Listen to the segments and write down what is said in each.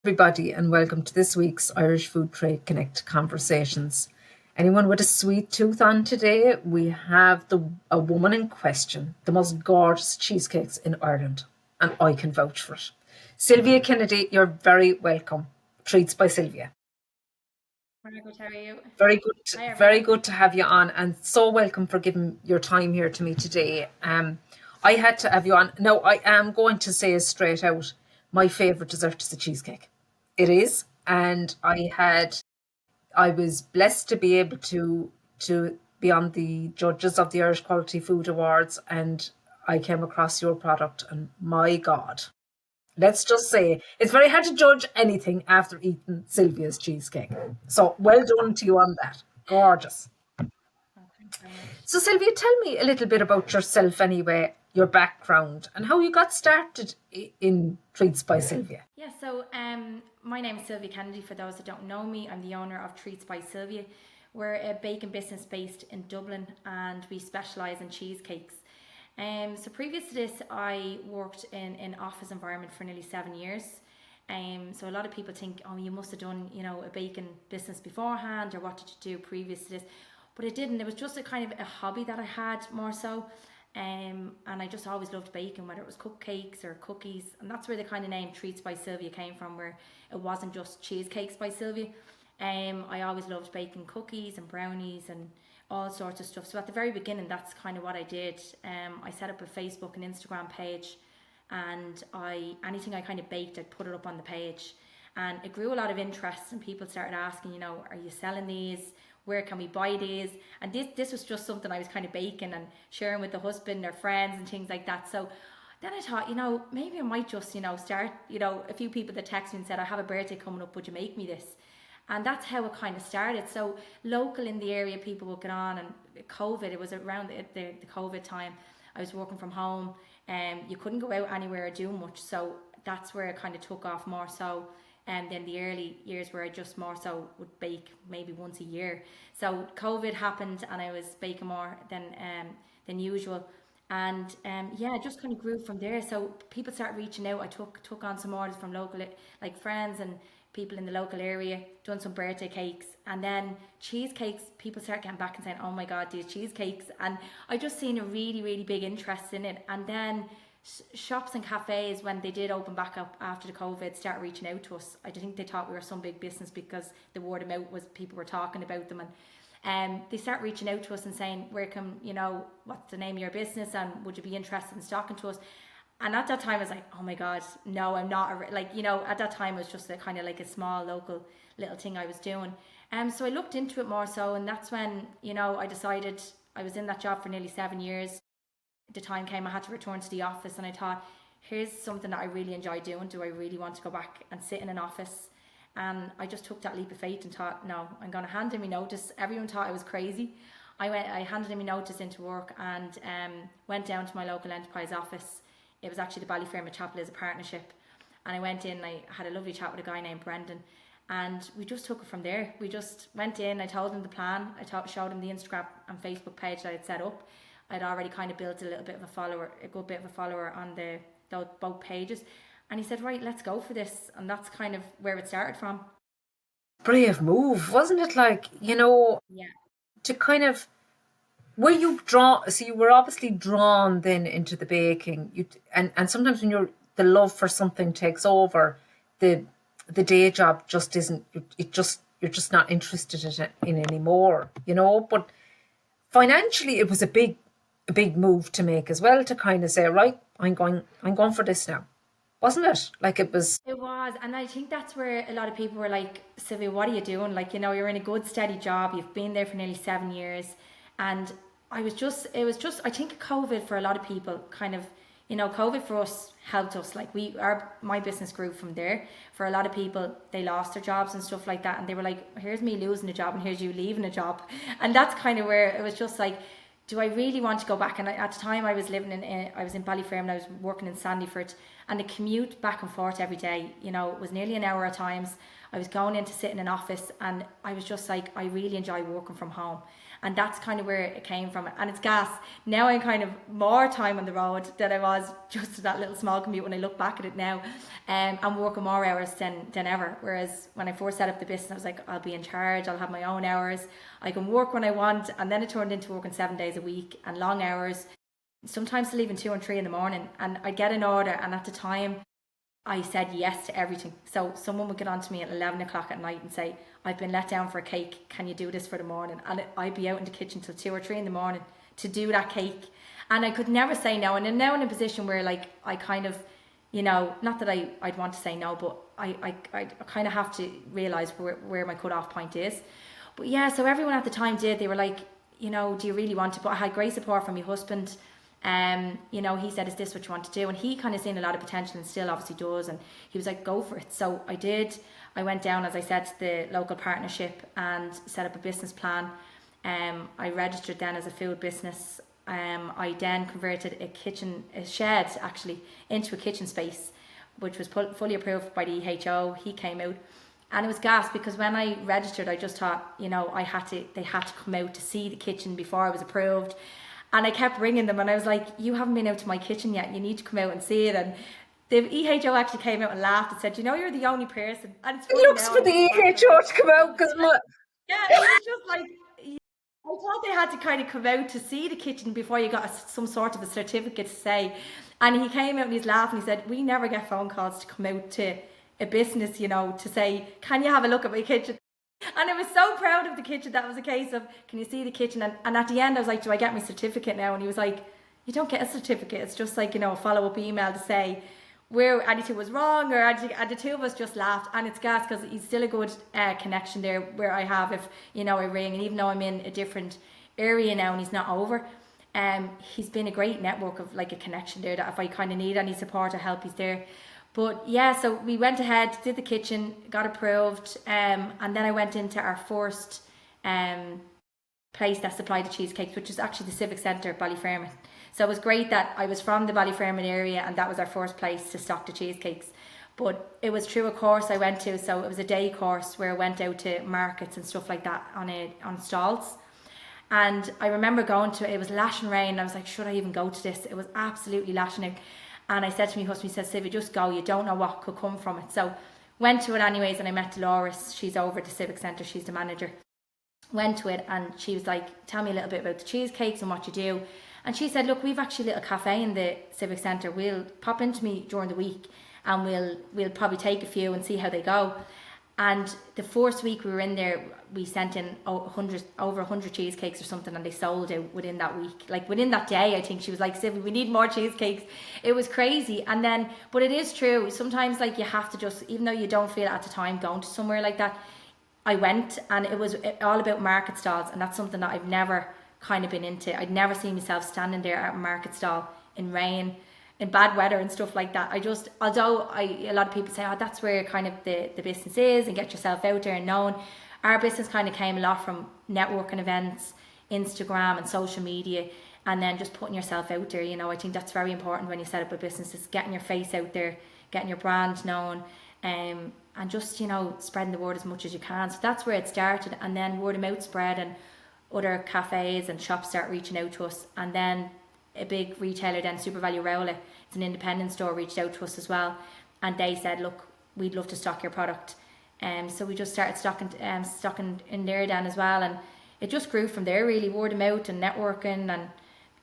Everybody, and welcome to this week's Irish Food Trade Connect Conversations. Anyone with a sweet tooth on today? We have a woman in question, the most gorgeous cheesecakes in Ireland, and I can vouch for it. Sylvia Kennedy, you're very welcome. Treats by Sylvia. Very good, how are you? Very Hi, good, very everyone. good to have you on, and so welcome for giving your time here to me today. I had to have you on. Now, I am going to say straight out, my favourite dessert is the cheesecake. It is, and I was blessed to be able to be on the judges of the Irish Quality Food Awards, and I came across your product, and my God, let's just say it's very hard to judge anything after eating Sylvia's cheesecake. So well done to you on that. Gorgeous. Oh, thanks so much. So Sylvia, tell me a little bit about yourself anyway, your background, and how you got started in Treats by Sylvia. Yeah, so my name is Sylvia Kennedy. For those that don't know me, I'm the owner of Treats by Sylvia. We're a baking business based in Dublin, and we specialise in cheesecakes. So previous to this, I worked in an office environment for nearly 7 years. So a lot of people think, oh, you must have done, a baking business beforehand, or what did you do previous to this? But I didn't. It was just a kind of a hobby that I had more so. And I just always loved baking, whether it was cupcakes or cookies. And that's where the kind of name Treats by Sylvia came from, where it wasn't just cheesecakes by Sylvia. I always loved baking cookies and brownies and all sorts of stuff. So at the very beginning, that's kind of what I did. I set up a Facebook and Instagram page, and anything I kind of baked, I'd put it up on the page. And it grew a lot of interest, and people started asking, are you selling these? Where can we buy these? And this was just something I was kind of baking and sharing with the husband or friends and things like that. So then I thought, maybe I might just, start, a few people that texted me and said, I have a birthday coming up, would you make me this? And that's how it kind of started. So local in the area, people would get on, and COVID, it was around the COVID time. I was working from home, and you couldn't go out anywhere or do much. So that's where it kind of took off more so. And then the early years where I just more so would bake maybe once a year. So COVID happened, and I was baking more than usual. And yeah, it just kind of grew from there. So people started reaching out. I took on some orders from local, like friends and people in the local area, done some birthday cakes, and then cheesecakes. People start getting back and saying, "Oh my God, these cheesecakes!" And I just seen a really, really big interest in it. And then shops and cafes, when they did open back up after the COVID, started reaching out to us. I think they thought we were some big business because the word of mouth was, people were talking about them, and they start reaching out to us and saying, where can, what's the name of your business, and would you be interested in stocking to us? And at that time I was like, oh my God, no, I'm not. At that time it was just a kind of like a small local little thing I was doing. So I looked into it more so, and that's when, I decided. I was in that job for nearly 7 years. The time came I had to return to the office, and I thought, here's something that I really enjoy doing. Do I really want to go back and sit in an office? And I just took that leap of faith and thought, no, I'm going to hand in my notice. Everyone thought I was crazy. I handed in my notice into work, and went down to my local enterprise office. It was actually the Ballyfermot Chapel as a partnership. And I went in, I had a lovely chat with a guy named Brendan, and we just took it from there. We just went in, I told him the plan, showed him the Instagram and Facebook page that I had set up. I'd already kind of built a little bit of a good bit of a follower on both pages. And he said, right, let's go for this. And that's kind of where it started from. Brave move, wasn't it? Like, Yeah. to kind of, were you drawn? So you were obviously drawn then into the baking. And sometimes when the love for something takes over, the the day job just isn't. You're just not interested in anymore. But financially, it was a big move to make as well, to kind of say, right, I'm going for this now, wasn't it? Like it was. It was, and I think that's where a lot of people were like, Sylvia, what are you doing? Like, you're in a good, steady job. You've been there for nearly 7 years. And I think COVID for a lot of people kind of, COVID for us helped us. Like my business grew from there. For a lot of people, they lost their jobs and stuff like that. And they were like, here's me losing a job and here's you leaving a job. And that's kind of where it was just like, do I really want to go back? And at the time I was I was in Ballyfermot, and I was working in Sandyford, and the commute back and forth every day, was nearly an hour at times. I was going in to sit in an office, and I was just like, I really enjoy working from home. And that's kind of where it came from. And it's gas. Now I'm kind of more time on the road than I was just that little small commute when I look back at it now. I'm working more hours than ever. Whereas when I first set up the business, I was like, I'll be in charge, I'll have my own hours, I can work when I want. And then it turned into working 7 days a week and long hours, sometimes leaving 2 and 3 in the morning. And I'd get an order, and at the time I said yes to everything. So someone would get on to me at 11 o'clock at night and say, I've been let down for a cake, can you do this for the morning? And I'd be out in the kitchen till 2 or 3 in the morning to do that cake. And I could never say no. And I'm now in a position where, like, I kind of, not that I'd want to say no, but I kind of have to realise where my cut-off point is. But yeah, so everyone at the time they were like, do you really want to? But I had great support from my husband. He said, is this what you want to do? And he kind of seen a lot of potential, and still obviously does. And he was like, go for it. So I did. I went down, as I said, to the local partnership and set up a business plan. I registered then as a food business. I then converted a shed actually, into a kitchen space, which was fully approved by the EHO. He came out. And it was gas, because when I registered, I just thought, they had to come out to see the kitchen before I was approved. And I kept ringing them, and I was like, you haven't been out to my kitchen yet, you need to come out and see it. And the EHO actually came out and laughed and said, you're the only person. And it's It looks for the EHO to come out, because yeah, it was just like, I thought they had to kind of come out to see the kitchen before you got some sort of a certificate to say. And he came out and he's laughing. He said, we never get phone calls to come out to a business, to say, can you have a look at my kitchen? And I was so proud of the kitchen. That was a case of, can you see the kitchen? And at the end I was like, do I get my certificate now? And he was like, you don't get a certificate. It's just like, a follow-up email to say where anything was wrong, and the two of us just laughed. And it's gas, because he's still a good connection there where I have, if, I ring. And even though I'm in a different area now and he's not over, he's been a great network of, like, a connection there, that if I kind of need any support or help, he's there. But yeah, so we went ahead, did the kitchen, got approved, and then I went into our first place that supplied the cheesecakes, which is actually the Civic Centre, Ballyfermot. So it was great that I was from the Ballyfermot area, and that was our first place to stock the cheesecakes. But it was through a course I went to, so it was a day course where I went out to markets and stuff like that on stalls. And I remember going to it, it was lashing rain, and I was like, should I even go to this? It was absolutely lashing out. And I said to my husband, he said, Sylvia, just go, you don't know what could come from it. So went to it anyways, and I met Dolores. She's over at the Civic Centre, she's the manager. Went to it, and she was like, tell me a little bit about the cheesecakes and what you do. And she said, look, we've actually a little cafe in the Civic Centre. We'll pop into me during the week, and we'll probably take a few and see how they go. And the first week we were in there, we sent in over 100 cheesecakes or something, and they sold out within that week. Like within that day, I think she was like, Sylvia, we need more cheesecakes. It was crazy. And then, but it is true. Sometimes, like, you have to just, even though you don't feel it at the time, going to somewhere like that. I went, and it was all about market stalls, and that's something that I've never kind of been into. I'd never seen myself standing there at a market stall in rain, in bad weather and stuff like that. Although a lot of people say, oh, that's where kind of the business is, and get yourself out there and known. Our business kind of came a lot from networking events, Instagram and social media, and then just putting yourself out there. I think that's very important when you set up a business, is getting your face out there, getting your brand known, and just, spreading the word as much as you can. So that's where it started, and then word of mouth spread, and other cafes and shops start reaching out to us. And then a big retailer, then Super Value Rowley, it's an independent store, reached out to us as well, and they said, look, we'd love to stock your product. So we just started stocking in there then as well, and it just grew from there, really, word of mouth and networking.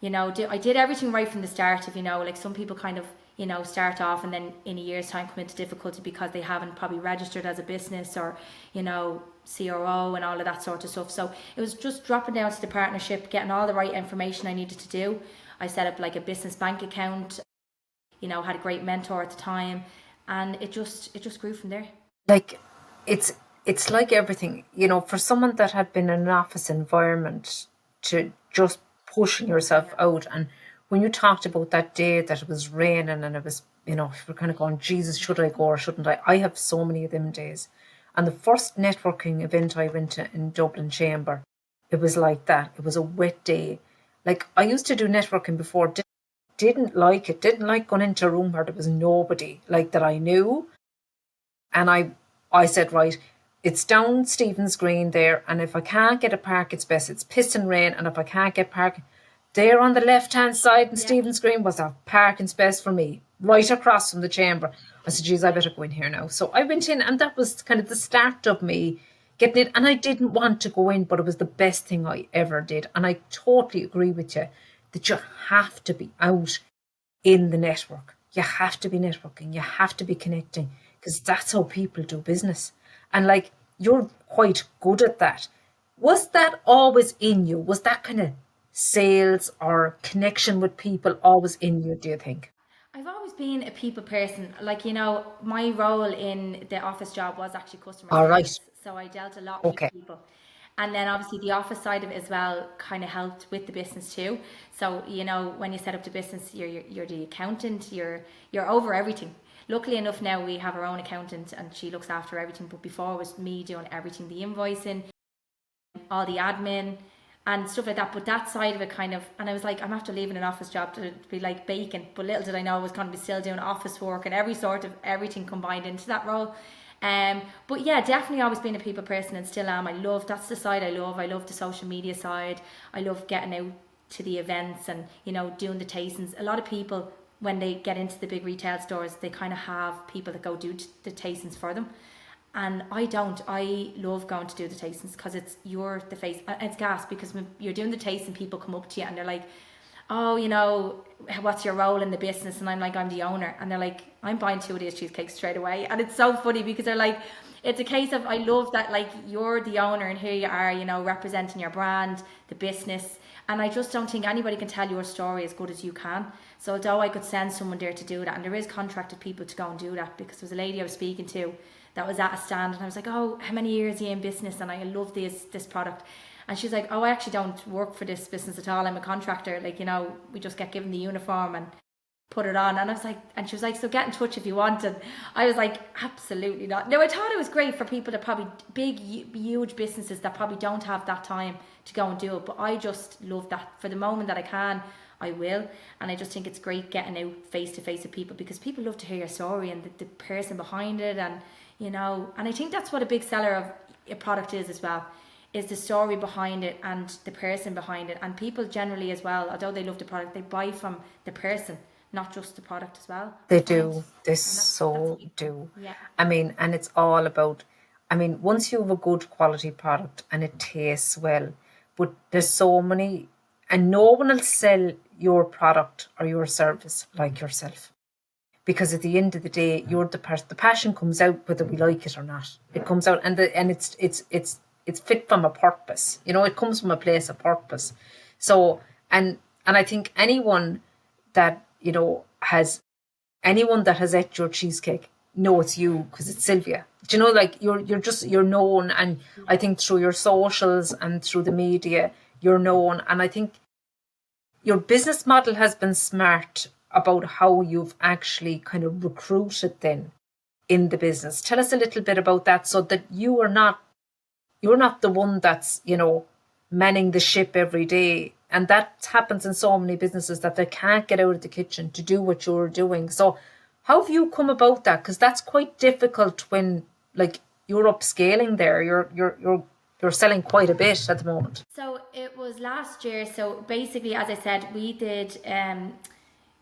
And I did everything right from the start. If like some people kind of start off and then in a year's time come into difficulty because they haven't probably registered as a business, or CRO and all of that sort of stuff. So it was just dropping down to the partnership, getting all the right information I needed to do. I set up like a business bank account, had a great mentor at the time, and it just grew from there. like it's like everything, for someone that had been in an office environment, to just pushing yourself out. And when you talked about that day that it was raining, and it was, we're kind of going, Jesus, should I go or shouldn't I? I have so many of them days. And the first networking event I went to in Dublin Chamber, it was like that. It was a wet day. Like, I used to do networking before, didn't like it, didn't like going into a room where there was nobody like that I knew. And I said, right, It's down Stephen's Green there, and if I can't get a park, it's best. It's pissing rain, and if I can't get parking, there on the left-hand side in Stephen's Green was a parking space for me, right across from the chamber. I said, geez, I better go in here now. So I went in, and that was kind of the start of me getting it. And I didn't want to go in, but it was the best thing I ever did. And I totally agree with you that you have to be out in the network. You have to be networking. You have to be connecting, because that's how people do business. And like, you're quite good at that. Was that always in you? Was that kind of sales or connection with people always in you, do you think? I've always been a people person. Like, my role in the office job was actually customer All right. service. So I dealt a lot with Okay. people. And then obviously the office side of it as well kind of helped with the business too. So, when you set up the business, you're the accountant, you're over everything. Luckily enough now we have our own accountant and she looks after everything. But before it was me doing everything, the invoicing, all the admin and stuff like that. But that side of it kind of, and I was like, I'm after leaving an office job to be like bacon. But little did I know I was going to be still doing office work and every sort of everything combined into that role. But yeah, definitely always been a people person and still am. That's the side I love. I love the social media side. I love getting out to the events and, doing the tastings. A lot of people, when they get into the big retail stores, they kind of have people that go do the tastings for them. And I don't. I love going to do the tastings because you're the face. It's gas because when you're doing the tasting, people come up to you and they're like, oh, what's your role in the business? And I'm like, I'm the owner. And they're like, I'm buying 2 of these cheesecakes straight away. And it's so funny because they're like, it's a case of, I love that, like, you're the owner and here you are, representing your brand, the business. And I just don't think anybody can tell your story as good as you can. So although I could send someone there to do that, and there is contracted people to go and do that, because there was a lady I was speaking to that was at a stand and I was like, oh, how many years are you in business? And I love this product. And she's like, oh, I actually don't work for this business at all. I'm a contractor. Like, we just get given the uniform and put it on. And I was like, and she was like, so get in touch if you want. And I was like, absolutely not. No, I thought it was great for people that probably huge businesses that probably don't have that time to go and do it. But I just love that. For the moment that I can, I will. And I just think it's great getting out face to face with people because people love to hear your story and the person behind it. And, and I think that's what a big seller of a product is as well, is the story behind it and the person behind it. And people generally as well, although they love the product, they buy from the person, not just the product as well. They do. They And so do. yeah. I mean, and it's all about, once you have a good quality product and it tastes well, but there's so many, and no one will sell your product or your service like yourself. Because at the end of the day, you're the person. The passion comes out whether we like it or not. It comes out, and it's fit from a purpose. It comes from a place of purpose. So, and I think that anyone that has ate your cheesecake know it's you because it's Sylvia. Do you know, like you're known, and I think through your socials and through the media, you're known, and I think your business model has been smart about how you've actually kind of recruited then in the business. Tell us a little bit about that, so that you're not the one that's, manning the ship every day. And that happens in so many businesses that they can't get out of the kitchen to do what you're doing. So how have you come about that? Because that's quite difficult when, like, you're upscaling there. You're selling quite a bit at the moment. So it was last year. So basically, as I said, we did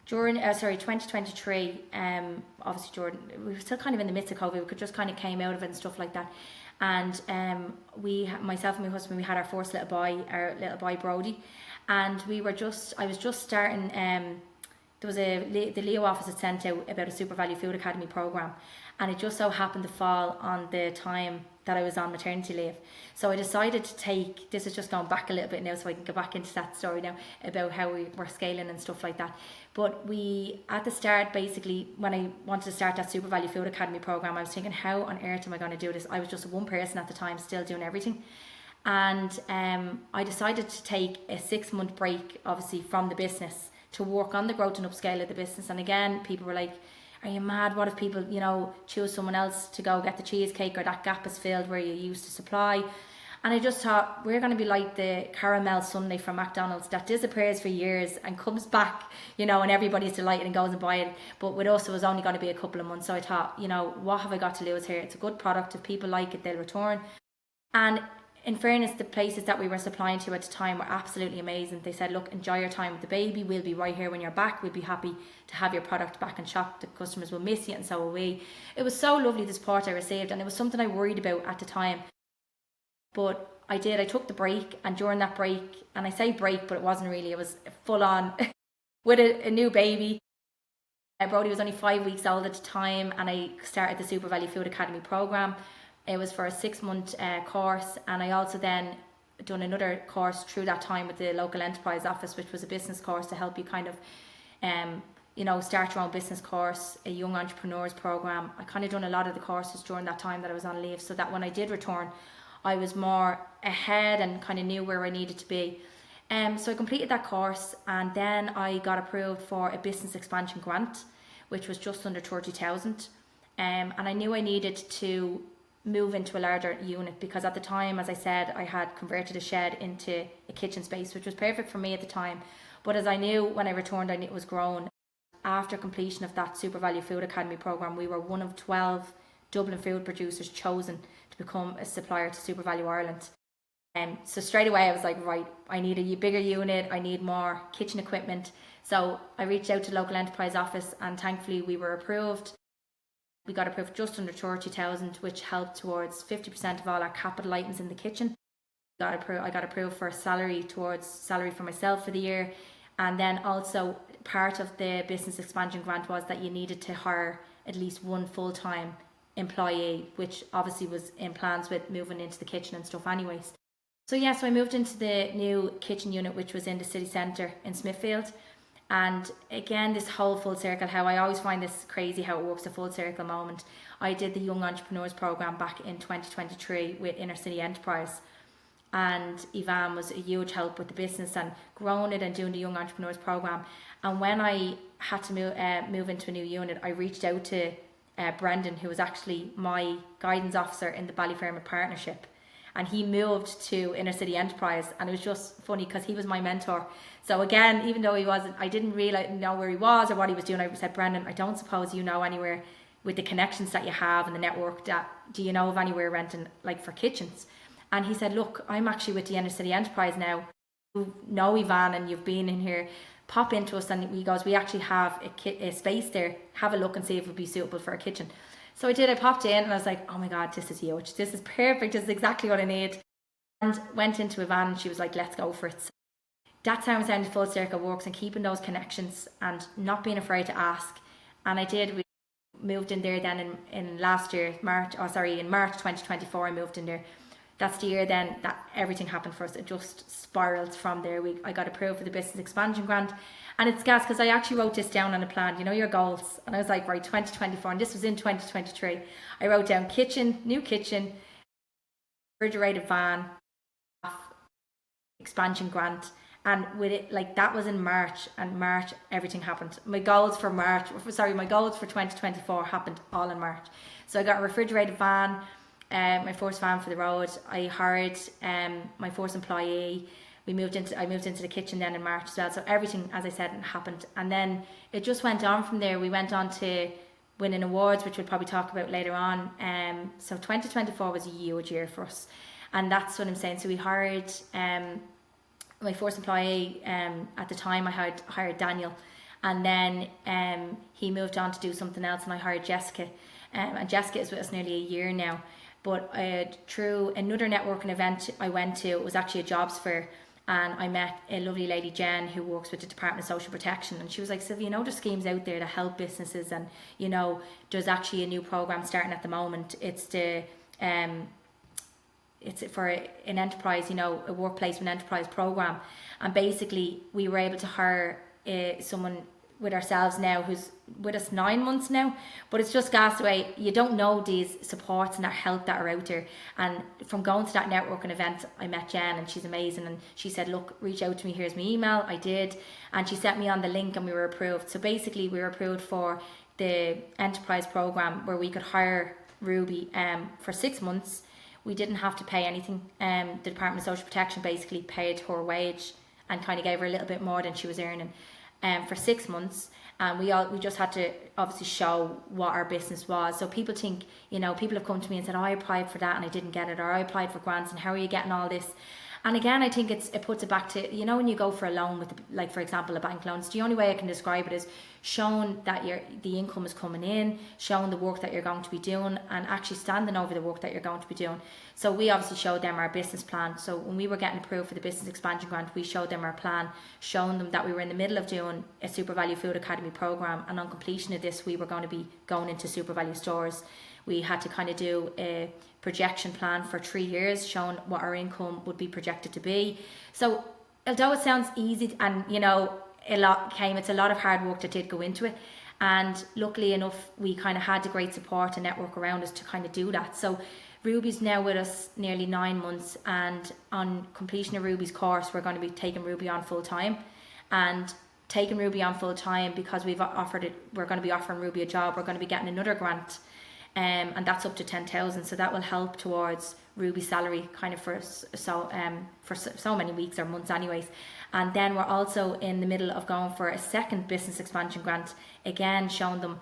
during 2023. Obviously, Jordan, we were still kind of in the midst of COVID. We could just kind of came out of it and stuff like that. And myself and my husband, we had our first little boy Brody, and I was just starting. There was the Leo office had sent out about a Super Value Food Academy program, and it just so happened to fall on the time that I was on maternity leave. So I decided to take, this is just going back a little bit now so I can go back into that story now about how we were scaling and stuff like that. But at the start, basically, when I wanted to start that Super Value Food Academy program, I was thinking, how on earth am I going to do this? I was just one person at the time, still doing everything. And I decided to take a 6-month break, obviously, from the business to work on the growth and upscale of the business. And again, people were like, are you mad? What if people, choose someone else to go get the cheesecake, or that gap is filled where you used to supply? And I just thought, we're going to be like the caramel sundae from McDonald's that disappears for years and comes back, and everybody's delighted and goes and buy it. But with us, it was only going to be a couple of months. So I thought, what have I got to lose here? It's a good product. If people like it, they'll return. And in fairness, the places that we were supplying to at the time were absolutely amazing. They said, look, enjoy your time with the baby. We'll be right here when you're back. We'll be happy to have your product back in shop. The customers will miss you, and so will we. It was so lovely, the support I received, and it was something I worried about at the time. But I took the break, and during that break, and I say break, but it wasn't really, it was full on with a new baby. Brody was only 5 weeks old at the time, and I started the Super Value Food Academy program. It was for a 6-month course, and I also then done another course through that time with the local enterprise office, which was a business course to help you kind of start your own business course, a young entrepreneurs program. I kind of done a lot of the courses during that time that I was on leave, so that when I did return, I was more ahead and kind of knew where I needed to be. So I completed that course, and then I got approved for a business expansion grant, which was just under 30,000. And I knew I needed to move into a larger unit, because at the time, as I said, I had converted a shed into a kitchen space, which was perfect for me at the time. But as I knew when I returned, I knew it was grown. After completion of that Super Value Food Academy program, we were one of 12 Dublin food producers chosen to become a supplier to Super Value Ireland. So straight away I was like, right, I need a bigger unit, I need more kitchen equipment. So I reached out to the local enterprise office, and thankfully we were approved. We got approved just under 30,000, which helped towards 50% of all our capital items in the kitchen. I got approved for salary for myself for the year. And then also part of the business expansion grant was that you needed to hire at least one full-time employee, which obviously was in plans with moving into the kitchen and stuff anyways. So I moved into the new kitchen unit, which was in the city centre in Smithfield. And again, this whole full circle, how I always find this crazy how it works, a full circle moment. I did the Young Entrepreneurs Programme back in 2023 with Inner City Enterprise. And Yvonne was a huge help with the business and growing it and doing the Young Entrepreneurs Programme. And when I had to move into a new unit, I reached out to Brendan, who was actually my guidance officer in the Ballyfermot Partnership. And he moved to Inner City Enterprise, and it was just funny because he was my mentor. So again, even though I didn't really know where he was or what he was doing, I said, Brendan, I don't suppose you know anywhere with the connections that you have and the network, do you know of anywhere renting like for kitchens? And he said, look, I'm actually with the Inner City Enterprise now. You know Yvonne and you've been in here, pop into us. And he goes, we actually have a space there, have a look and see if it would be suitable for a kitchen. So I did, I popped in and I was like, oh my God, this is huge. This is perfect. This is exactly what I need. And went into Yvonne and she was like, let's go for it. So that's how I'm saying the full circle works, and keeping those connections and not being afraid to ask. And I did. We moved in there then in last year, in March 2024, I moved in there. That's the year then that everything happened for us. It just spiraled from there. I got approved for the business expansion grant. And it's gas because I actually wrote this down on a plan, your goals. And I was like, right, 2024, and this was in 2023. I wrote down new kitchen, refrigerated van, expansion grant. And with it, like that was in March, and March, everything happened. My goals for 2024 happened all in March. So I got a refrigerated van, my first van for the road. I hired my first employee. I moved into the kitchen then in March as well. So everything, as I said, happened. And then it just went on from there. We went on to winning awards, which we'll probably talk about later on. So 2024 was a huge year for us. And that's what I'm saying. So we hired my first employee. At the time I had hired Daniel. And then he moved on to do something else, and I hired Jessica. And Jessica is with us nearly a year now. But through another networking event I went to, it was actually a jobs fair, and I met a lovely lady, Jen, who works with the Department of Social Protection, and she was like, Sylvia, there's schemes out there to help businesses, and there's actually a new program starting at the moment. It's for an enterprise, a workplace with an enterprise program, and basically we were able to hire someone with ourselves now who's with us 9 months now, but it's just gas away. You don't know these supports and that help that are out there. And from going to that networking event, I met Jen, and she's amazing, and she said, look, reach out to me, here's my email. I did, and she sent me on the link, and we were approved. So basically we were approved for the enterprise program where we could hire Ruby for 6 months. we didn't have to pay anything. The Department of Social Protection basically paid her wage and kind of gave her a little bit more than she was earning for 6 months. And we just had to obviously show what our business was. So people think, people have come to me and said, oh, I applied for that and I didn't get it, or I applied for grants and how are you getting all this? And again, I think it puts it back to, when you go for a loan with, like, for example, a bank loan, it's the only way I can describe it is showing that the income is coming in, showing the work that you're going to be doing, and actually standing over the work that you're going to be doing. So we obviously showed them our business plan. So when we were getting approved for the business expansion grant, we showed them our plan, showing them that we were in the middle of doing a Super Value Food Academy program, and on completion of this, we were going to be going into Super Value stores. We had to kind of do a projection plan for 3 years, showing what our income would be projected to be. So although it sounds easy and, it's a lot of hard work that did go into it. And luckily enough, we kind of had the great support and network around us to kind of do that. So Ruby's now with us nearly 9 months, and on completion of Ruby's course, we're going to be taking Ruby on full time. And taking Ruby on full time, because we're going to be offering Ruby a job, we're going to be getting another grant. And that's up to 10,000, so that will help towards Ruby's salary kind of for so many weeks or months anyways. And then we're also in the middle of going for a second business expansion grant, again showing them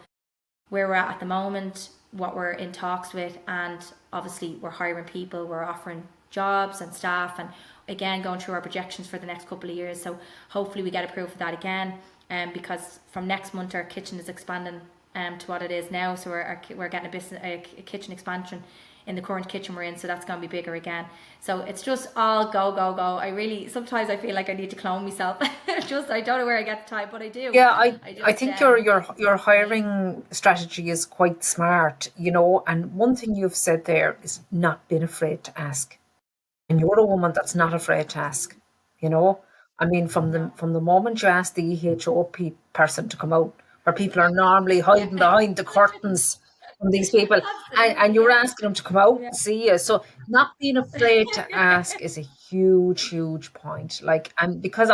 where we're at the moment, what we're in talks with, and obviously we're hiring people, we're offering jobs and staff, and again going through our projections for the next couple of years. So hopefully we get approved for that again, because from next month our kitchen is expanding to what it is now. So we're getting a kitchen expansion in the current kitchen we're in, so that's going to be bigger again. So it's just all go. Sometimes I feel like I need to clone myself. I don't know where I get the time, but I do. Yeah, I think your hiring strategy is quite smart, and one thing you've said there is not being afraid to ask. And you're a woman that's not afraid to ask, I mean, from the moment you ask the EHO person to come out, where people are normally hiding behind the curtains from these people, and you're asking them to come out and see you. So not being afraid to ask is a huge point. Like, and because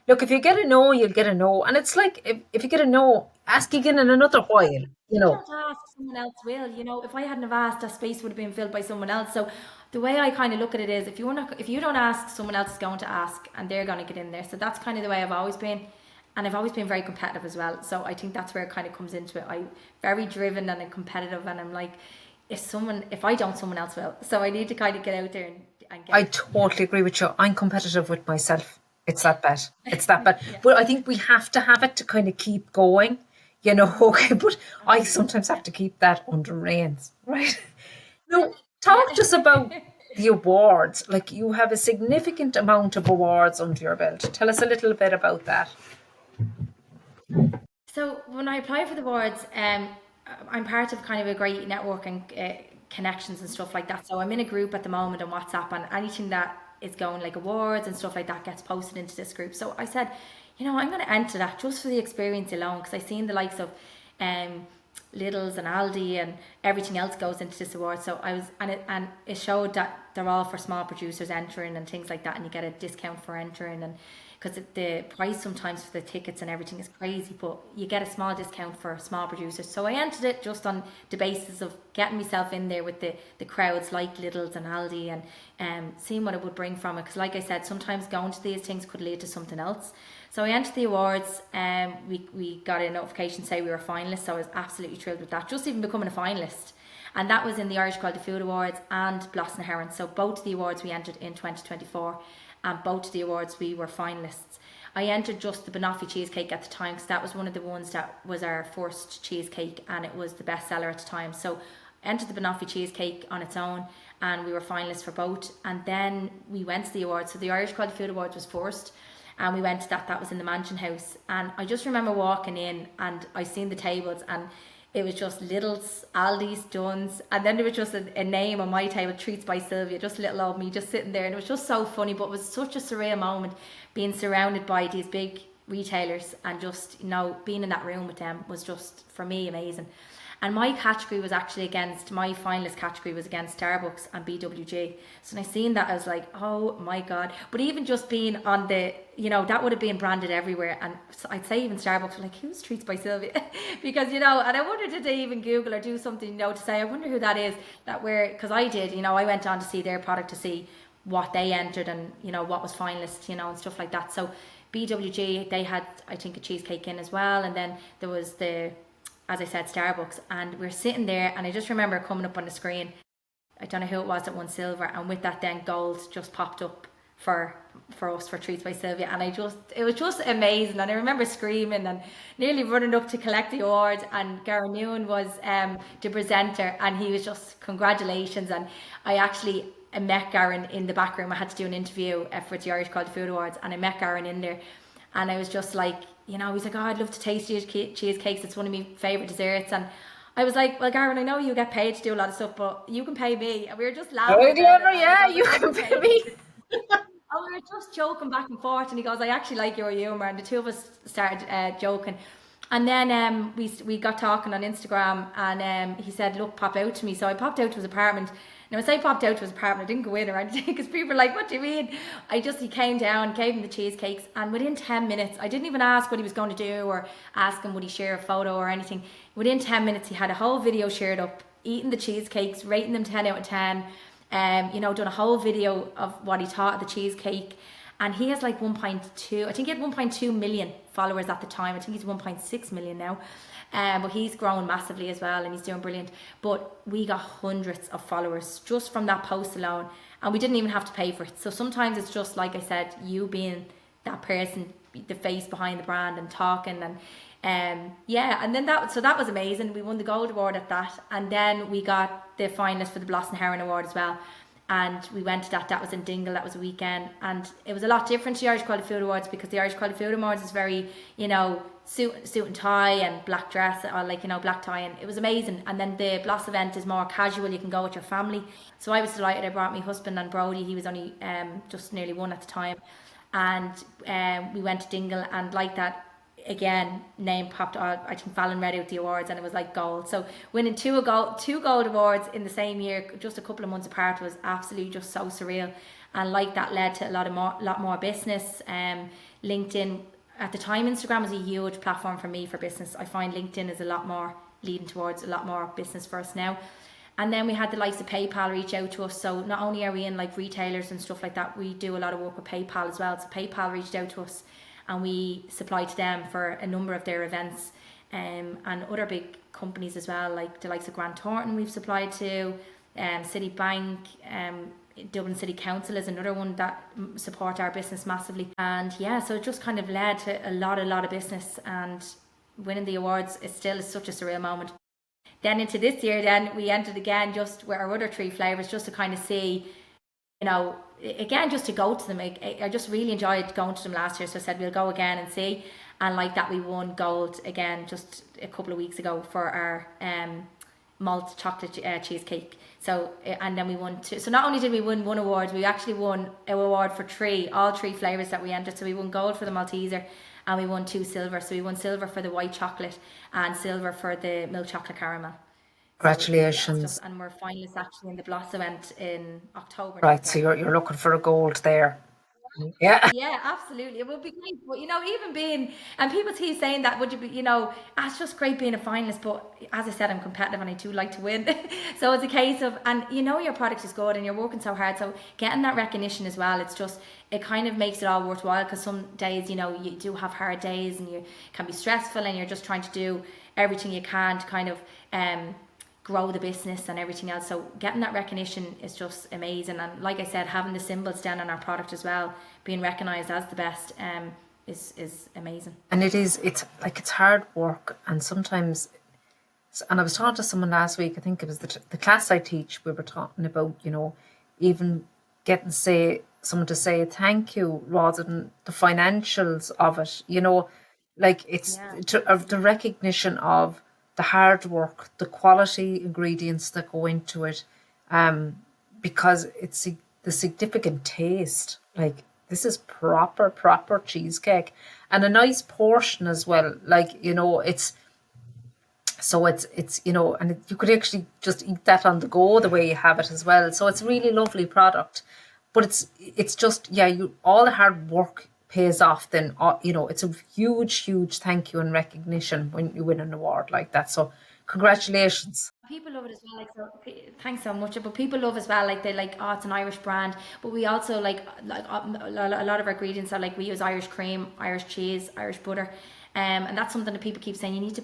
look, if you get a no, you'll get a no, and it's like if you get a no, ask again in another while. If you don't ask, someone else will. If I hadn't have asked, that space would have been filled by someone else. So the way I kind of look at it is, if you don't ask, someone else is going to ask, and they're going to get in there. So that's kind of the way I've always been. And I've always been very competitive as well. So I think that's where it kind of comes into it. I'm very driven and I'm competitive, and I'm like, if I don't, someone else will. So I need to kind of get out there and get I totally agree with you. I'm competitive with myself. It's that bad. Yeah. But I think we have to have it to kind of keep going, okay. But I sometimes have to keep that under reins, right? Now, talk to us about the awards. Like, you have a significant amount of awards under your belt. Tell us a little bit about that. So when I applied for the awards, I'm part of kind of a great network and connections and stuff like that. So I'm in a group at the moment on WhatsApp, and anything that is going, like awards and stuff like that, gets posted into this group. So I said, I'm going to enter that just for the experience alone, because I've seen the likes of Lidl's and Aldi and everything else goes into this award. So I was, and it showed that they're all for small producers entering and things like that, and you get a discount for entering, and because the price sometimes for the tickets and everything is crazy, but you get a small discount for small producers. So I entered it just on the basis of getting myself in there with the crowds like Lidl's and Aldi, and seeing what it would bring from it, because like I said, sometimes going to these things could lead to something else. So I entered the awards, and we got a notification to say we were finalists, so I was absolutely thrilled with that, just even becoming a finalist. And that was in the Irish Quality Food Awards and Blossom Heron. So both of the awards we entered in 2024, and both of the awards we were finalists. I entered just the banoffee cheesecake at the time, because that was one of the ones that was our first cheesecake, and it was the bestseller at the time. So I entered the banoffee cheesecake on its own, and we were finalists for both. And then we went to the awards. So the Irish Quality Food Awards was first, and we went to that was in the Mansion House. And I just remember walking in, and I seen the tables, and it was just Lidl's, Aldi's, Dunn's, and then there was just a name on my table, Treats by Sylvia, just little old me just sitting there, and it was just so funny. But it was such a surreal moment, being surrounded by these big retailers, and just being in that room with them was just, for me, amazing. And my category was actually against, my finalist category was against Starbucks and BWG. So when I seen that, I was like, oh my God. But even just being on the, that would have been branded everywhere. And so I'd say even Starbucks were like, who's Treats by Sylvia? Because, and I wondered, did they even Google or do something, to say, I wonder who that is, because I did, I went on to see their product to see what they entered and, what was finalist, and stuff like that. So BWG, they had, I think, a cheesecake in as well. And then there was as I said, Starbucks. And we're sitting there, and I just remember coming up on the screen, I don't know who it was that won silver, and with that then gold just popped up for us, for Treats by Sylvia. And it was just amazing. And I remember screaming and nearly running up to collect the award, and Gary Newman was the presenter, and he was just, congratulations. And I met Garen in the back room. I had to do an interview for the Irish Quality Food Awards, and I met Garen in there, and I was just like, he's like, oh, I'd love to taste your cheesecakes, it's one of my favourite desserts. And I was like, well, Garen, I know you get paid to do a lot of stuff, but you can pay me. And we were just laughing Oh, about it. yeah, And he you goes, can pay me. and we were just joking back and forth, and he goes, I actually like your humour. And the two of us started joking. And then we got talking on Instagram, and he said, look, pop out to me. So I popped out to his apartment. Now, when I say popped out to his apartment, I didn't go in or anything, because people were like, what do you mean? He came down, gave him the cheesecakes, and within 10 minutes, I didn't even ask what he was going to do or ask him would he share a photo or anything. Within 10 minutes, he had a whole video shared up, eating the cheesecakes, rating them 10 out of 10, done a whole video of what he thought of the cheesecake. And he has like 1.2, I think he had 1.2 million followers at the time. I think he's 1.6 million now. But he's grown massively as well, and he's doing brilliant. But we got hundreds of followers just from that post alone, and we didn't even have to pay for it. So sometimes it's just, like I said, you being that person, the face behind the brand, and talking, and and then that was amazing. We won the gold award at that, and then we got the finalist for the Blossom Heron Award as well. And we went to that was in Dingle, that was a weekend, and it was a lot different to the Irish Quality Food Awards, because the Irish Quality Food Awards is very, suit and tie and black dress, or black tie, and it was amazing. And then the Bloss event is more casual, you can go with your family. So I was delighted. I brought my husband and Brody, he was only just nearly 1 at the time, and we went to Dingle, and like that, again, name popped out. I think Fallon read out the awards, and it was like gold. So winning two gold awards in the same year, just a couple of months apart, was absolutely just so surreal. And like that led to a lot more business. LinkedIn at the time, Instagram was a huge platform for me for business. I find LinkedIn is a lot more leading towards a lot more business for us now. And then we had the likes of PayPal reach out to us. So not only are we in like retailers and stuff like that, we do a lot of work with PayPal as well. So PayPal reached out to us, and we supply to them for a number of their events, and other big companies as well, like the likes of Grant Thornton we've supplied to, Citibank, Dublin City Council is another one that support our business massively. And so it just kind of led to a lot of business, and winning the awards, it still is such a surreal moment. Then into this year, then we entered again just with our other 3 flavours, just to kind of see, again, just to go to them. I just really enjoyed going to them last year, so I said we'll go again and see. And like that, we won gold again just a couple of weeks ago for our malt chocolate cheesecake. So, and then we won 2. So not only did we win 1 award, we actually won an award for all 3 flavours that we entered. So we won gold for the Malteser, and we won 2 silver. So we won silver for the white chocolate and silver for the milk chocolate caramel. Congratulations. And we're finalists actually in the Bloss event in October. Right, so you're looking for a gold there. Yeah. Yeah, absolutely. It would be great. But, even being, and people keep saying that, would you be, it's just great being a finalist. But as I said, I'm competitive and I do like to win. So it's a case of, and your product is good and you're working so hard. So getting that recognition as well, it kind of makes it all worthwhile, because some days, you do have hard days and you can be stressful, and you're just trying to do everything you can to kind of, grow the business and everything else. So getting that recognition is just amazing. And like I said, having the symbols down on our product as well, being recognized as the best, is amazing. And it's hard work, and sometimes, and I was talking to someone last week, I think it was the class I teach, we were talking about, even getting someone to say thank you rather than the financials of it, like it's of the recognition of the hard work, the quality ingredients that go into it, because it's the significant taste. Like, this is proper cheesecake, and a nice portion as well. Like, it's So it's and you could actually just eat that on the go the way you have it as well. So it's a really lovely product, but it's just, yeah, you all the hard work pays off. Then it's a huge thank you and recognition when you win an award like that. So congratulations. People love it as well. Like, so, thanks so much. But people love as well. Like, they like, oh, it's an Irish brand. But we also like a lot of our ingredients are like, we use Irish cream, Irish cheese, Irish butter, and that's something that people keep saying. You need to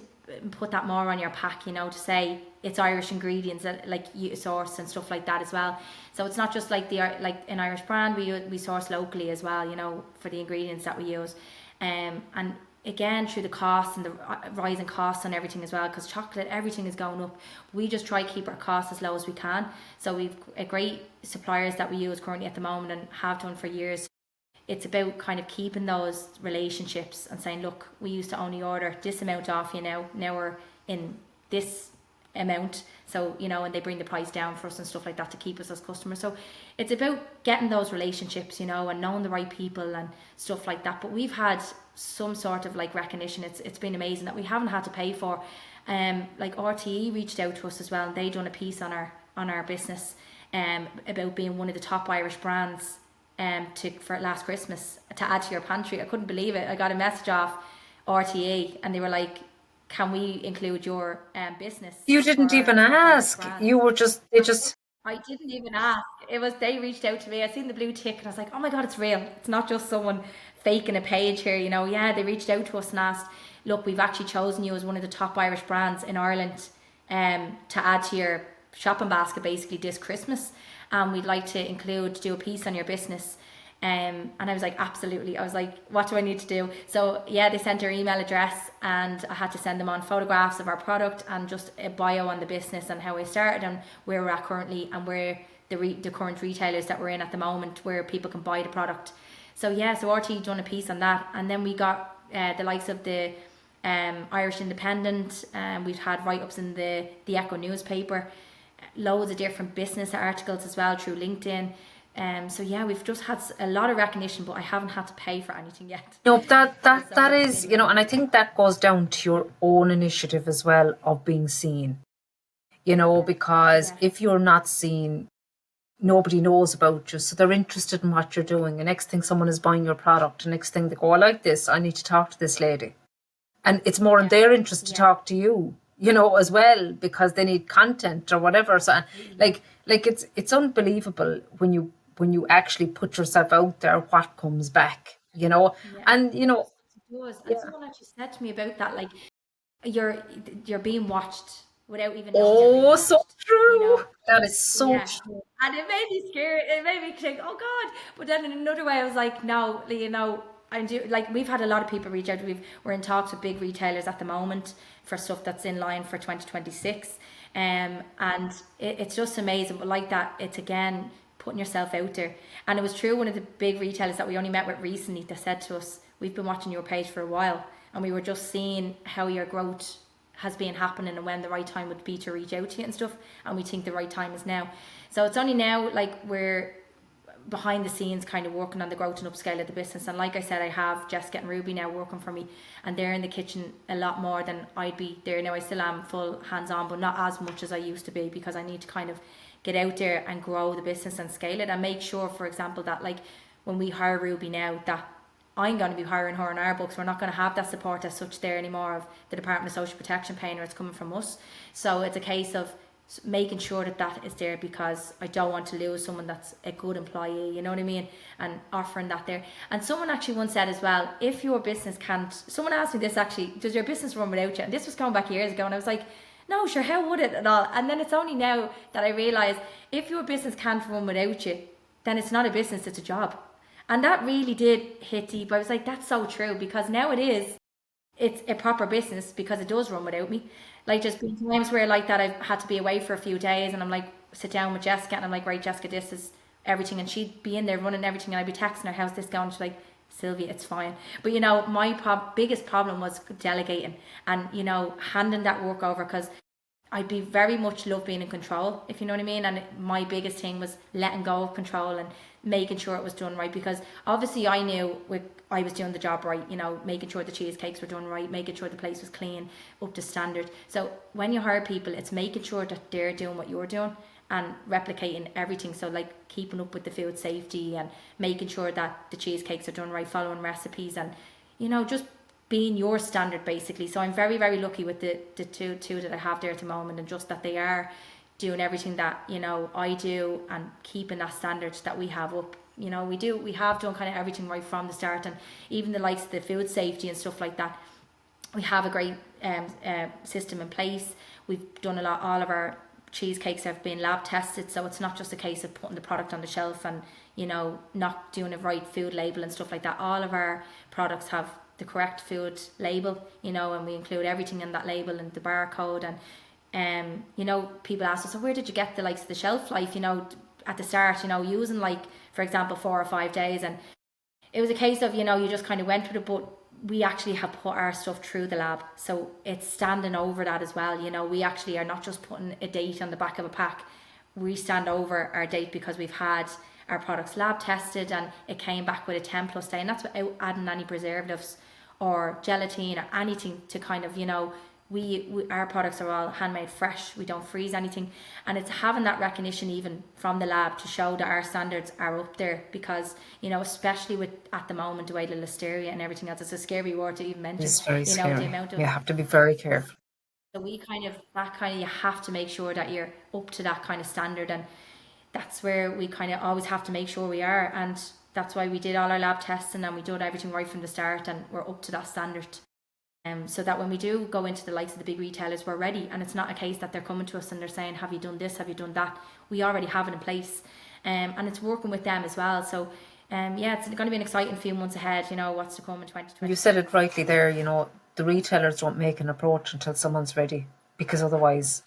put that more on your pack. To say it's Irish ingredients, like you source and stuff like that as well. So it's not just like like an Irish brand. We source locally as well. For the ingredients that we use, and again through the costs and the rising costs and everything as well, because chocolate, everything is going up. We just try to keep our costs as low as we can. So we've a great suppliers that we use currently at the moment and have done for years. It's about kind of keeping those relationships and saying, look, we used to only order this amount off you now we're in this amount. So and they bring the price down for us and stuff like that to keep us as customers. So it's about getting those relationships, and knowing the right people and stuff like that. But we've had some sort of like recognition. It's been amazing that we haven't had to pay for. Like RTE reached out to us as well, and they done a piece on our business about being one of the top Irish brands for last Christmas, to add to your pantry. I couldn't believe it. I got a message off RTA and they were like, can we include your business You for didn't even the top Irish ask. brand? You were just they just I didn't even ask. They reached out to me. I seen the blue tick and I was like, oh my God, it's real. It's not just someone faking a page here, Yeah, they reached out to us and asked, look, we've actually chosen you as one of the top Irish brands in Ireland to add to your shopping basket basically this Christmas. And we'd like to do a piece on your business. And I was like, absolutely. I was like, what do I need to do? So yeah, they sent our email address and I had to send them on photographs of our product and just a bio on the business and how we started and where we're at currently and where the current retailers that we're in at the moment, where people can buy the product. So yeah, so RT done a piece on that. And then we got the likes of the Irish Independent, we've had write-ups in the Echo newspaper, loads of different business articles as well through LinkedIn. So yeah, we've just had a lot of recognition, but I haven't had to pay for anything yet. no, that is, and I think that goes down to your own initiative as well of being seen. Because if you're not seen, nobody knows about you, so they're interested in what you're doing. The next thing someone is buying your product, the next thing they go, I like this, I need to talk to this lady. And it's more in their interest to talk to you, as well, because they need content or whatever. So like it's unbelievable when you actually put yourself out there, what comes back, and It does. And someone actually said to me about that, like, you're being watched without even knowing you're being oh, watched. so true. That is so Yeah. true. And it made me scared. It made me think, oh God. But then in another way, I was like, no, we've had a lot of people reach out. We're in talks with big retailers at the moment for stuff that's in line for 2026. And it's just amazing. But like that, it's again putting yourself out there. And it was true, one of the big retailers that we only met with recently, that said to us, we've been watching your page for a while and we were just seeing how your growth has been happening and when the right time would be to reach out to you and stuff, and we think the right time is now. So it's only now, like, we're behind the scenes kind of working on the growth and upscale of the business. And like I said, I have Jessica and Ruby now working for me, and they're in the kitchen a lot more than I'd be there now. I still am full hands-on, but not as much as I used to be, because I need to kind of get out there and grow the business and scale it and make sure, for example, that like when we hire Ruby now, that I'm going to be hiring her in our books. We're not going to have that support as such there anymore of the Department of Social Protection paying her. It's coming from us. So it's a case of making sure that is there, because I don't want to lose someone that's a good employee, you know what I mean, and offering that there. And someone actually once said as well, if your business can't, someone asked me this actually, does your business run without you? And this was going back years ago, and I was like, no, sure, how would it at all? And then it's only now that I realise, if your business can't run without you, then it's not a business, it's a job. And that really did hit deep. I was like, that's so true, because now it's a proper business, because it does run without me. Like, there's been times where like that I've had to be away for a few days, and I'm like, sit down with Jessica and I'm like, right, Jessica, this is everything, and she'd be in there running everything, and I'd be texting her, how's this going? She's like, Sylvia, it's fine. But my biggest problem was delegating and handing that work over, because I'd be very much love being in control, if you know what I mean. And my biggest thing was letting go of control and making sure it was done right, because obviously I knew I was doing the job right, you know, making sure the cheesecakes were done right, making sure the place was clean, up to standard. So when you hire people, it's making sure that they're doing what you're doing and replicating everything. So like keeping up with the food safety and making sure that the cheesecakes are done right, following recipes, and you know, just being your standard basically. So I'm very, very lucky with the two that I have there at the moment, and just that they are doing everything that, you know, I do, and keeping that standard that we have up. You know, we have done kind of everything right from the start, and even the likes of the food safety and stuff like that, we have a great system in place. We've done a lot, all of our cheesecakes have been lab tested, so it's not just a case of putting the product on the shelf and, you know, not doing a right food label and stuff like that. All of our products have the correct food label, you know, and we include everything in that label and the barcode. And you know, people ask us, so where did you get the likes of the shelf life, you know, at the start, you know, using like, for example, 4 or 5 days. And it was a case of, you know, you just kind of went with it, but we actually have put our stuff through the lab, so it's standing over that as well. You know, we actually are not just putting a date on the back of a pack. We stand over our date because we've had our products lab tested and it came back with a 10+ day, and that's without adding any preservatives or gelatin or anything to kind of, you know, we our products are all handmade fresh, we don't freeze anything. And it's having that recognition even from the lab to show that our standards are up there, because, you know, especially with at the moment the way the listeria and everything else, it's a scary word to even mention, It's very you know, the scary. amount of. You have to be very careful. So we kind of, that kind of, you have to make sure that you're up to that kind of standard, and that's where we kind of always have to make sure we are. And that's why we did all our lab testing and we did everything right from the start, and we're up to that standard. So that when we do go into the likes of the big retailers, we're ready, and it's not a case that they're coming to us and they're saying, have you done this, have you done that? We already have it in place, and it's working with them as well. So yeah, it's going to be an exciting few months ahead, you know, what's to come in 2020. You said it rightly there, you know, the retailers don't make an approach until someone's ready, because otherwise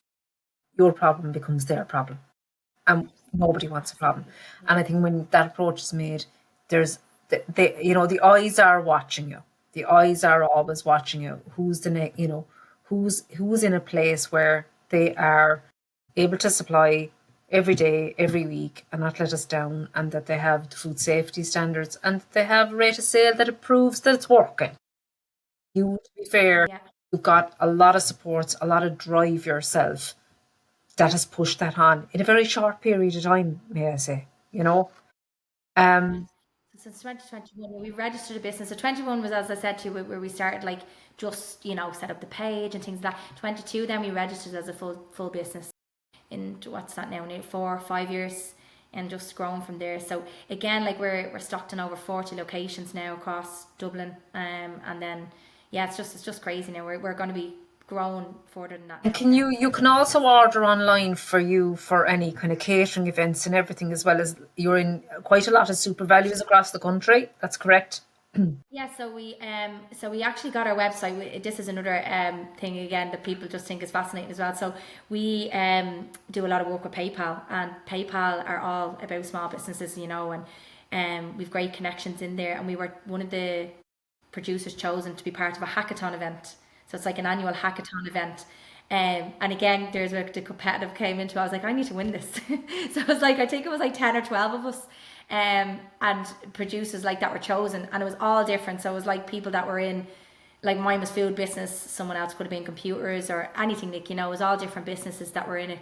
your problem becomes their problem, and nobody wants a problem. And I think when that approach is made, there's you know, the eyes are watching you. The eyes are always watching you. Who's the you know, who's in a place where they are able to supply every day, every week, and not let us down, and that they have the food safety standards, and they have a rate of sale that proves that it's working. You, to be fair, Yeah. you've got a lot of supports, a lot of drive yourself that has pushed that on in a very short period of time, may I say, you know. Since 2021, we registered a business. So 21 was, as I said to you, where we started like just, you know, set up the page and things like that. 22, then we registered as a full business. In what's that now? 4 or 5 years, and just grown from there. So again, like we're stocked in over 40 locations now across Dublin, and then yeah, it's just crazy now. We're going to be growing further than that And now. can you can also order online for any kind of catering events and everything, as well as you're in quite a lot of super values across the country. That's correct. Yeah, so we actually got our website. This is another thing again that people just think is fascinating as well. So we do a lot of work with PayPal, and PayPal are all about small businesses, you know, and we've great connections in there. And we were one of the producers chosen to be part of a hackathon event. So it's like an annual hackathon event. And again, there's where the competitive came into. I was like, I need to win this. So it was like, I think it was like 10 or 12 of us, and producers like that were chosen, and it was all different. So it was like people that were in, like mine was food business, someone else could have been computers or anything, like, you know, it was all different businesses that were in it.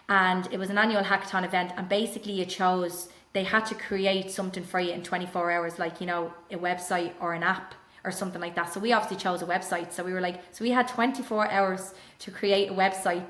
And it was an annual hackathon event, and basically you chose, they had to create something for you in 24 hours, like, you know, a website or an app or something like that. So we obviously chose a website. So we were like, so we had 24 hours to create a website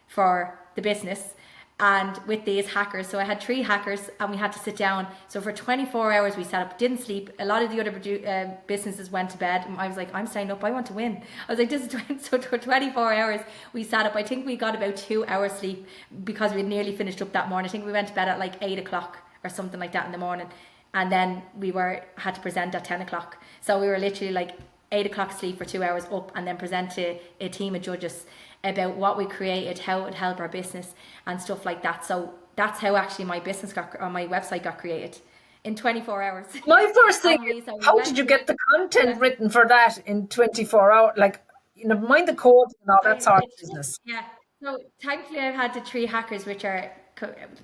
for the business, and with these hackers. So I had 3 hackers, and we had to sit down. So for 24 hours we sat up, didn't sleep. A lot of the other businesses went to bed, and I was like, I'm staying up, I want to win. I was like, this is so for 24 hours we sat up. I think we got about 2 hours sleep because we had nearly finished up that morning. I think we went to bed at like 8 o'clock or something like that in the morning, and then we had to present at 10 o'clock. So we were literally like 8 o'clock sleep for 2 hours up, and then present to a team of judges about what we created, how it would help our business and stuff like that. So that's how actually my my website got created in 24 hours. My first thing And is, so we how went did you through, get the content yeah, written for that in 24 hours? Like, you know, mind the code and all that sort of it's just, business. yeah. So thankfully, I've had the three hackers, which are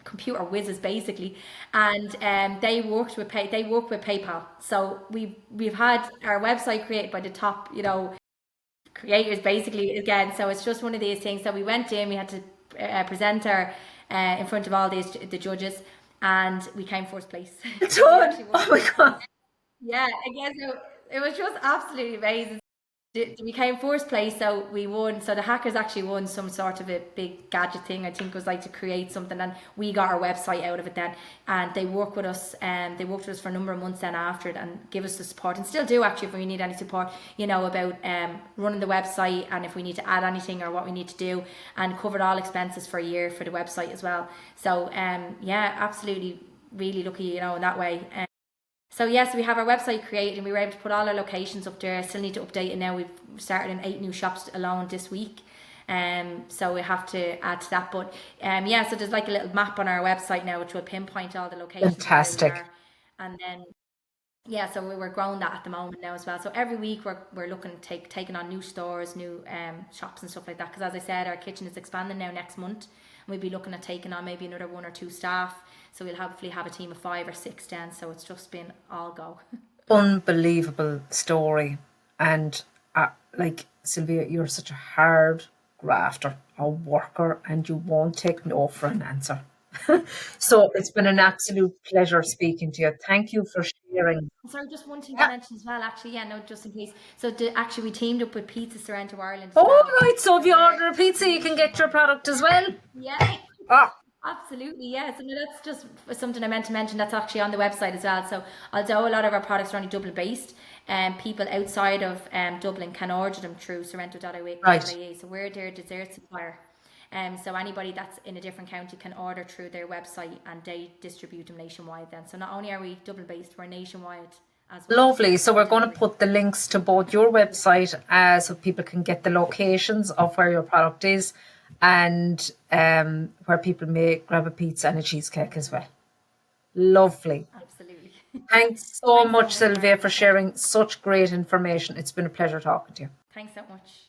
computer whizzes basically, and they work with PayPal. So we've had our website created by the top, creators basically again. So it's just one of these things that we went in. We had to present our in front of all the judges, and we came first place. So we Toad. actually won Oh my first place. God. Yeah, again, so it was just absolutely amazing. We came first place, so we won. So the hackers actually won some sort of a big gadget thing. I think it was like to create something, and we got our website out of it then. And they work with us, and they worked with us for a number of months then after it, and give us the support, and still do actually if we need any support, about running the website and if we need to add anything or what we need to do, and covered all expenses for a year for the website as well. So yeah, absolutely, really lucky, in that way. So yes, we have our website created and we were able to put all our locations up there. I still need to update it now. We've started in 8 new shops alone this week. So we have to add to that. But yeah, so there's like a little map on our website now which will pinpoint all the locations of where we Fantastic. are. And then yeah, so we're growing that at the moment now as well. So every week we're looking to taking on new stores, new shops and stuff like that. Because as I said, our kitchen is expanding now next month, and we'll be looking at taking on maybe another 1 or 2 staff. So we'll hopefully have a team of 5 or 6 then. So it's just been all go. Unbelievable story. And like Sylvia, you're such a hard grafter, a worker, and you won't take no for an answer. So it's been an absolute pleasure speaking to you. Thank you for sharing. Sorry, just one thing to Yeah. mention as well. Actually, yeah, no, just in case. So actually, we teamed up with Pizza Sorrento Ireland as All well. right. So if So you we're order a pizza, you can get your product as well. yeah. Ah, Absolutely, yeah. So no, that's just something I meant to mention. That's actually on the website as well. So although a lot of our products are only Dublin based, people outside of Dublin can order them through right. Sorrento.ie. So we're their dessert supplier. So anybody that's in a different county can order through their website and they distribute them nationwide then. So not only are we Dublin based, we're nationwide as well Lovely. So for we're going to delivery. put the links to both your website so people can get the locations of where your product is and where people may grab a pizza and a cheesecake as well. Lovely. Absolutely. Thanks so Thanks so much, much, Sylvia, Margaret. for sharing such great information. It's been a pleasure talking to you. Thanks so much.